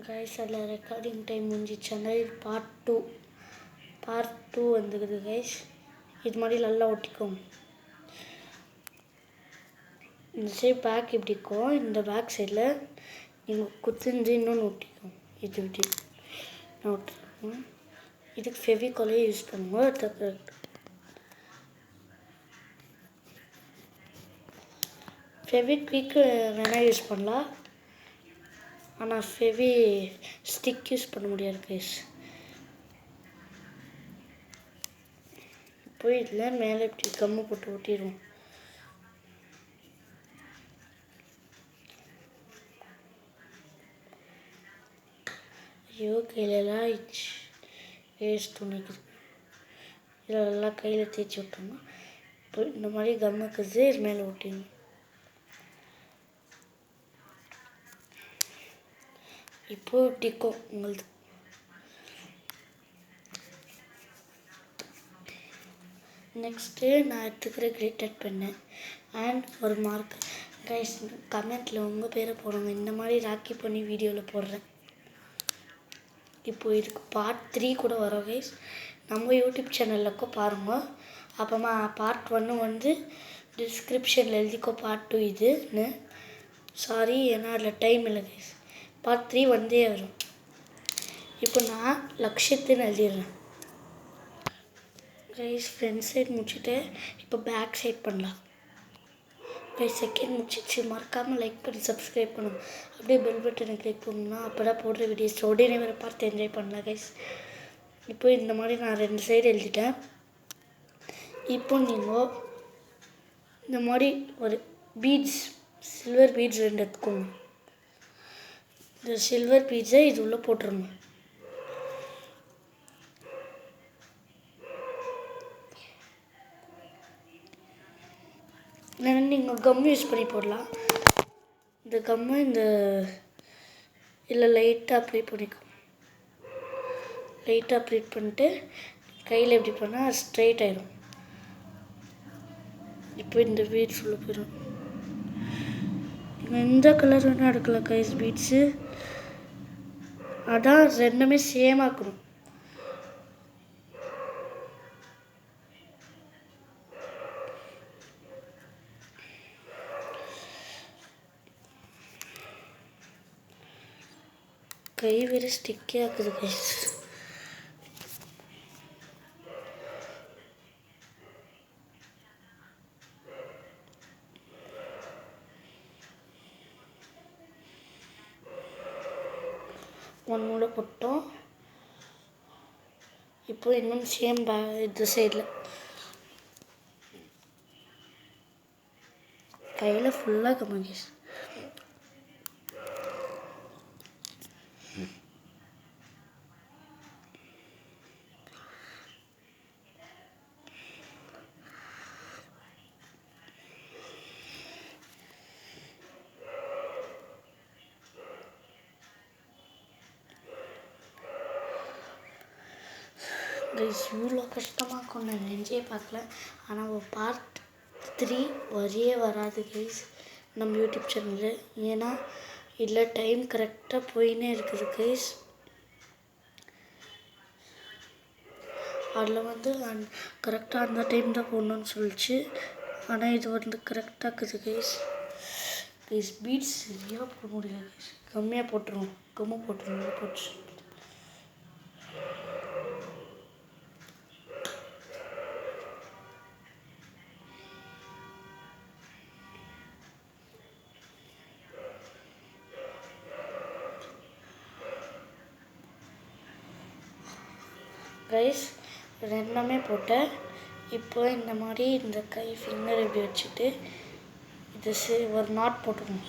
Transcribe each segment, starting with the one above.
Guys அதில் recording time முடிஞ்சிச்சுன்னா இது part two வந்துக்குது guys. இது மாதிரி நல்லா ஒட்டிக்கும். இந்த சைட் பேக் இப்படி இருக்கும், இந்த பேக் சைடில் நீங்கள் குத்துஞ்சு இன்னொன்று ஒட்டிக்கும். இது இப்படி நான் ஒட்டிருக்கேன். இதுக்கு ஃபெவிகாலே யூஸ் பண்ணுவோம். கரெக்ட். ஃபெவிக்விக்கு வேணால் யூஸ் பண்ணலாம், ஆனால் ஃபெவி ஸ்டிக் யூஸ் பண்ண முடியாது கைஸ். இப்போ இதில் மேலே இப்படி கம்மு போட்டு ஒட்டிடுவோம். ஐயோ கையிலலாம் வேஸ்ட் துணிக்குது. இதெல்லாம் கையில் தேய்ச்சி விட்டோம்னா இப்போ இந்த மாதிரி கம்முக்குது. இது மேலே ஒட்டிடணும். இப்போ இப்படிக்கும் உங்களுக்கு. நெக்ஸ்ட்டு நான் எடுத்துக்கிற கிரேட்டட் பென்னு அண்ட் ஒரு மார்க். கைஸ் கமெண்ட்டில் உங்கள் பேரை போடுங்க. இந்த மாதிரி ராக்கி பண்ணி வீடியோவில் போடுறேன். இப்போ இதுக்கு பார்ட் 3 கூட வரும் கைஸ். நம்ம யூடியூப் சேனலுக்கு பாருங்கள். அப்புறமா பார்ட் 1 வந்து டிஸ்கிரிப்ஷனில் எழுதிக்கோ பார்ட் 2 இதுன்னு. சாரி, ஏன்னா அதில் டைம் இல்லை கைஸ். பார்ட் 3 வந்தே வரும். இப்போ நான் லக்ஷித்துன்னு எழுதிடுறேன் கைஸ். ஃப்ரண்ட் சைட் முடிச்சுட்டு இப்போ பேக் சைட் பண்ணலாம் கைஸ். செகண்ட் முடிச்சிச்சு. மறக்காமல் லைக் பண்ணி சப்ஸ்கிரைப் பண்ணுங்கள். அப்படியே பெல் பட்டனை கிளிக் பண்ணணும்னா அப்போ தான் போடுற வீடியோஸ் உடனே வர பார்த்து என்ஜாய் பண்ணலாம் கைஸ். இப்போ இந்த மாதிரி நான் 2 சைடு எழுதிட்டேன். இப்போ நீங்கள் இந்த மாதிரி ஒரு பீட்ஸ், சில்வர் பீட்ஸ் 2 எடுத்துக்கோங்க. இந்த சில்வர் பீட்ஸை இது உள்ளே போட்டுருங்க. நீங்கள் கம் யூஸ் பண்ணி போடலாம். இந்த கம்மை இல்லை லைட்டாக அப்ளை பண்ணிக்கும். லைட்டாக அப்ளை பண்ணிட்டு கையில் எப்படி பண்ணால் ஸ்ட்ரைட் ஆகிடும். இப்போ இந்த பீட்ஸ் உள்ள போயிடும். நீங்கள் எந்த கலர் வேணால் எடுக்கலாம் கைஸ். பீட்ஸு அதான் ரெண்டுமே சேமாக இருக்கணும். கை வேறு ஸ்டிக்கே ஆக்குது கைஸ். ஒன்று போட்டோம். இப்போ இன்னும் சேம் இது சைடில் கையில் ஃபுல்லாக கம்மங்கேஸ். கைஸ் இவ்வளோ கஷ்டமாக இருக்கும் நான் நினச்சே பார்க்கல. ஆனால் ஒரு பார்ட் 3 வரையே வராது கைஸ் நம்ம யூடியூப் சேனலில். ஏன்னா இதில் டைம் கரெக்டாக போயின்னே இருக்குது கைஸ். அதில் வந்து கரெக்டாக அந்த டைம் தான் போடணுன்னு சொல்லிச்சு. ஆனால் இது வந்து கரெக்டாக இருக்குது கைஸ். கைஸ் பீட்ஸ் சரியாக போட முடியாது கைஸ். கம்மியாக போட்டுருவோம். போட்டு கைஸ் ரெண்டுமே போட்டேன். இப்போ இந்த மாதிரி இந்த கை ஃபிங்கர் இப்படி வச்சுட்டு இது ஒரு நாட் போட்டுக்கணும்.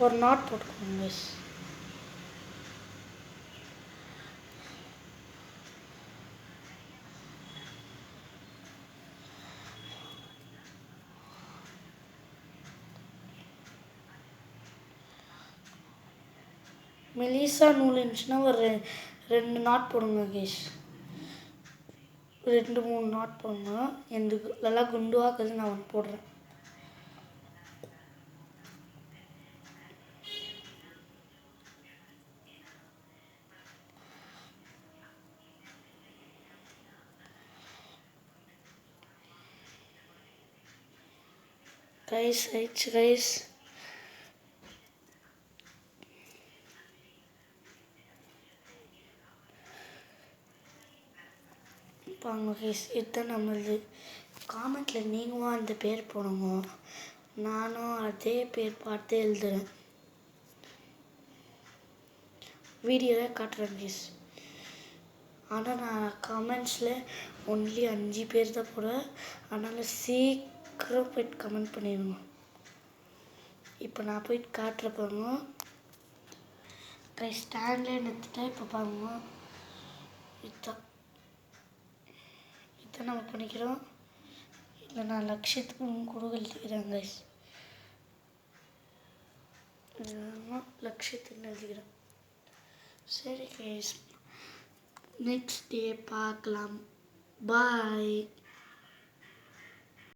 ஒரு நாட் போட்டுக்கணும் கைஸ். மெலிசா நூல் இருந்துச்சுன்னா ஒரு 2 நாட் போடுங்க கைஸ். 2-3 நாட் போடணும். எனக்கு நல்லா குண்டுவாக்குது. நான் ஒன்று போடுறேன். கைஸ் ஆயிடுச்சு கைஸ். பாங்க கைஸ், இதுதான் நம்மளது. காமெண்ட்டில் நீங்களும் அந்த பேர் போடுங்க, நானும் அதே பேர் பார்த்து எழுதுறேன். வீடியோவே காட்டுறேன் கைஸ். ஆனால் நான் கமெண்ட்ஸில் ஒன்லி 5 பேர் தான் போடுவேன். அதனால் சீக்கிரம் போய்ட்டு கமெண்ட் பண்ணிடுங்க. இப்போ நான் போயிட்டு காட்டுறப்பாங்க கைஸ். ஸ்டாண்ட்லேயே நிறுத்திட்டேன். இப்போ பாருங்க, இதுதான் நம்ம பண்ணிக்கிறோம். இல்லை நான் லட்சியத்துக்கு கூட எழுதிக்கிறேன் கைஸ். லட்சியத்துக்கு எழுதிக்கிறேன். சரி கைஸ், நெக்ஸ்ட் டே பார்க்கலாம். பாய்.